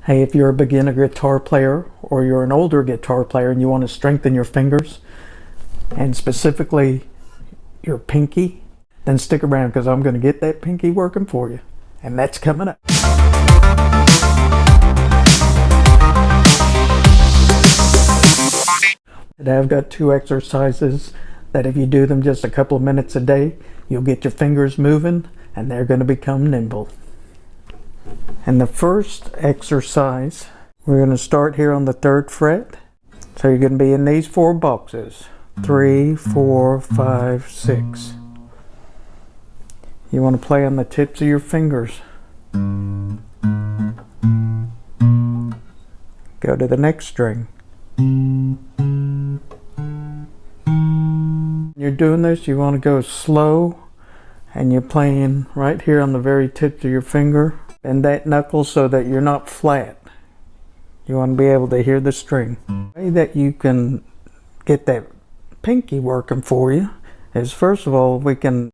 Hey, if you're a beginner guitar player or you're an older guitar player and you want to strengthen your fingers and specifically your pinky, then stick around because I'm going to get that pinky working for you. And that's coming up. Today I've got two exercises that if you do them just a couple of minutes a day, you'll get your fingers moving and they're going to become nimble. And the first exercise, we're going to start here on the 3rd fret. So you're going to be in these 4 boxes. 3, 4, 5, 6. You want to play on the tips of your fingers. Go to the next string. You're doing this, you want to go slow, and you're playing right here on the very tips of your finger. Bend that knuckle so that you're not flat. You want to be able to hear the string. The way that you can get that pinky working for you is, first of all, we can